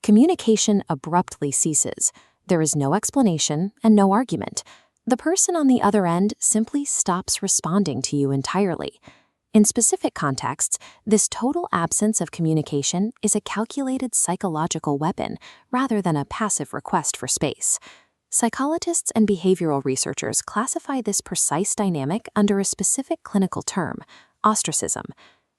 Communication abruptly ceases. There is no explanation and no argument. The person on the other end simply stops responding to you entirely. In specific contexts, this total absence of communication is a calculated psychological weapon rather than a passive request for space. Psychologists and behavioral researchers classify this precise dynamic under a specific clinical term, ostracism.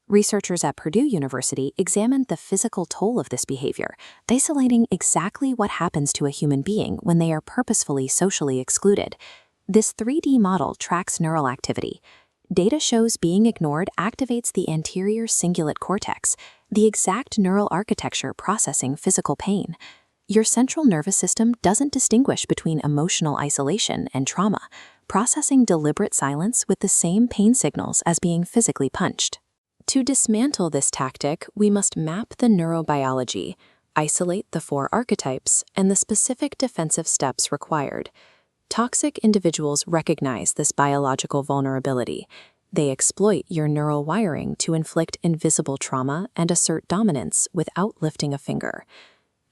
Researchers at Purdue University examined the physical toll of this behavior, isolating exactly what happens to a human being when they are purposefully socially excluded. This 3D model tracks neural activity. Data shows being ignored activates the anterior cingulate cortex, the exact neural architecture processing physical pain. Your central nervous system doesn't distinguish between emotional isolation and trauma, processing deliberate silence with the same pain signals as being physically punched. To dismantle this tactic, we must map the neurobiology, isolate the 4 archetypes, and the specific defensive steps required. Toxic individuals recognize this biological vulnerability. They exploit your neural wiring to inflict invisible trauma and assert dominance without lifting a finger.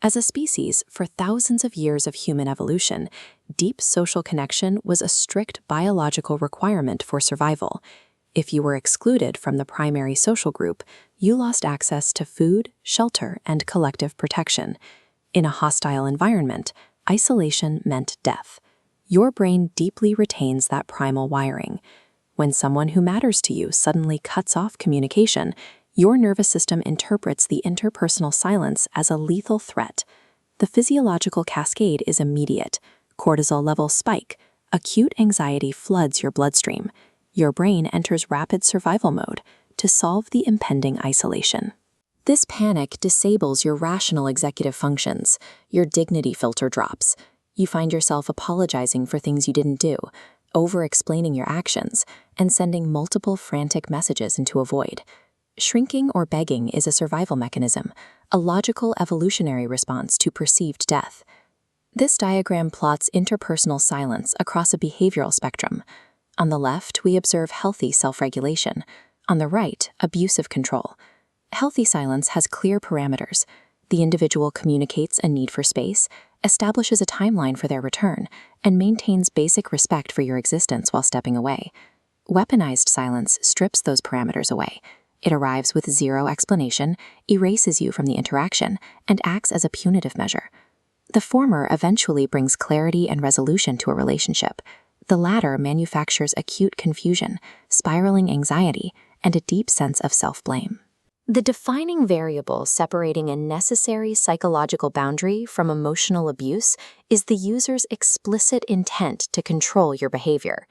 As a species, for thousands of years of human evolution, deep social connection was a strict biological requirement for survival. If you were excluded from the primary social group, you lost access to food, shelter, and collective protection. In a hostile environment, isolation meant death. Your brain deeply retains that primal wiring. When someone who matters to you suddenly cuts off communication, your nervous system interprets the interpersonal silence as a lethal threat. The physiological cascade is immediate. Cortisol levels spike. Acute anxiety floods your bloodstream. Your brain enters rapid survival mode to solve the impending isolation. This panic disables your rational executive functions. Your dignity filter drops. You find yourself apologizing for things you didn't do, over-explaining your actions, and sending multiple frantic messages into a void. Shrinking or begging is a survival mechanism, a logical evolutionary response to perceived death. This diagram plots interpersonal silence across a behavioral spectrum. On the left, we observe healthy self-regulation. On the right, abusive control. Healthy silence has clear parameters. The individual communicates a need for space, establishes a timeline for their return, and maintains basic respect for your existence while stepping away. Weaponized silence strips those parameters away. It arrives with zero explanation, erases you from the interaction, and acts as a punitive measure. The former eventually brings clarity and resolution to a relationship. The latter manufactures acute confusion, spiraling anxiety, and a deep sense of self-blame. The defining variable separating a necessary psychological boundary from emotional abuse is the user's explicit intent to control your behavior.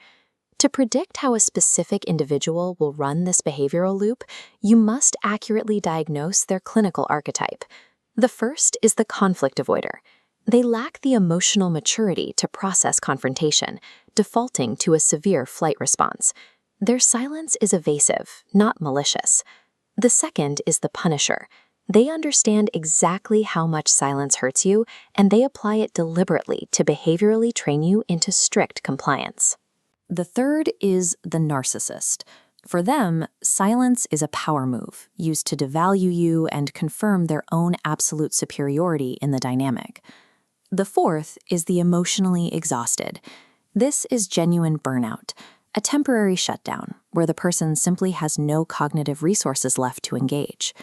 To predict how a specific individual will run this behavioral loop, you must accurately diagnose their clinical archetype. The first is the conflict avoider. They lack the emotional maturity to process confrontation, defaulting to a severe flight response. Their silence is evasive, not malicious. The second is the punisher. They understand exactly how much silence hurts you, and they apply it deliberately to behaviorally train you into strict compliance. The third is the narcissist. For them, silence is a power move, used to devalue you and confirm their own absolute superiority in the dynamic. The fourth is the emotionally exhausted. This is genuine burnout, a temporary shutdown where the person simply has no cognitive resources left to engage.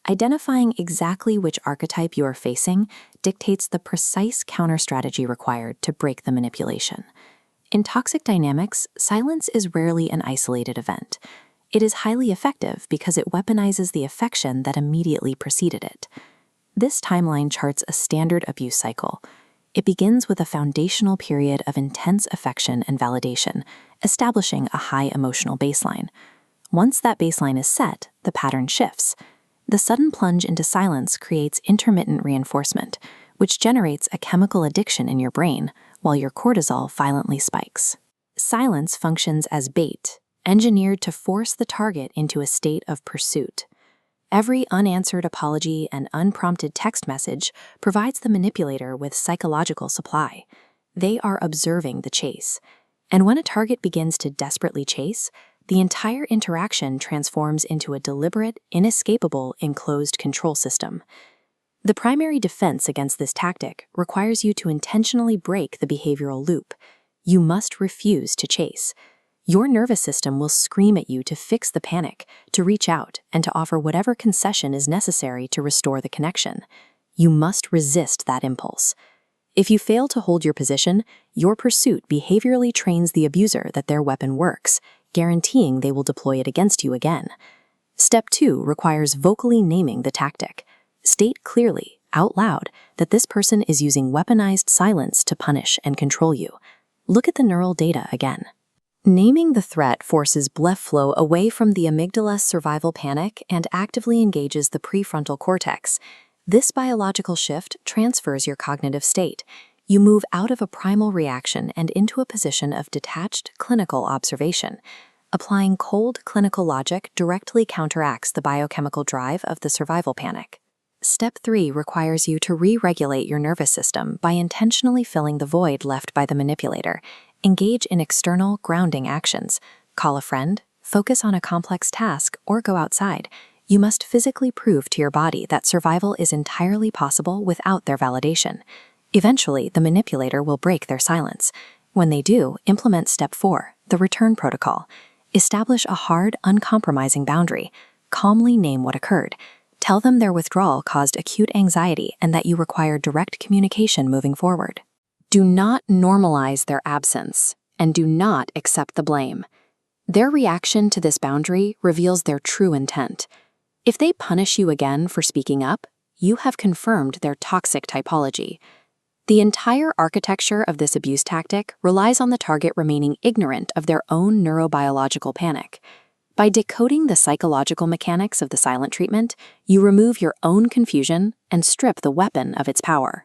Identifying exactly which archetype you are facing dictates the precise counter-strategy required to break the manipulation. In toxic dynamics, silence is rarely an isolated event. It is highly effective because it weaponizes the affection that immediately preceded it. This timeline charts a standard abuse cycle. It begins with a foundational period of intense affection and validation, establishing a high emotional baseline. Once that baseline is set, the pattern shifts. The sudden plunge into silence creates intermittent reinforcement, which generates a chemical addiction in your brain, while your cortisol violently spikes. Silence functions as bait, engineered to force the target into a state of pursuit. Every unanswered apology and unprompted text message provides the manipulator with psychological supply. They are observing the chase. And when a target begins to desperately chase, the entire interaction transforms into a deliberate, inescapable, enclosed control system. The primary defense against this tactic requires you to intentionally break the behavioral loop. You must refuse to chase. Your nervous system will scream at you to fix the panic, to reach out, and to offer whatever concession is necessary to restore the connection. You must resist that impulse. If you fail to hold your position, your pursuit behaviorally trains the abuser that their weapon works, guaranteeing they will deploy it against you again. Step 2 requires vocally naming the tactic. State clearly, out loud, that this person is using weaponized silence to punish and control you. Look at the neural data again. Naming the threat forces blood flow away from the amygdala's survival panic and actively engages the prefrontal cortex. This biological shift transfers your cognitive state. You move out of a primal reaction and into a position of detached clinical observation. Applying cold clinical logic directly counteracts the biochemical drive of the survival panic. Step 3 requires you to re-regulate your nervous system by intentionally filling the void left by the manipulator. Engage in external, grounding actions. Call a friend, focus on a complex task, or go outside. You must physically prove to your body that survival is entirely possible without their validation. Eventually, the manipulator will break their silence. When they do, implement Step 4, the return protocol. Establish a hard, uncompromising boundary. Calmly name what occurred. Tell them their withdrawal caused acute anxiety and that you require direct communication moving forward. Do not normalize their absence, and do not accept the blame. Their reaction to this boundary reveals their true intent. If they punish you again for speaking up, you have confirmed their toxic typology. The entire architecture of this abuse tactic relies on the target remaining ignorant of their own neurobiological panic. By decoding the psychological mechanics of the silent treatment, you remove your own confusion and strip the weapon of its power.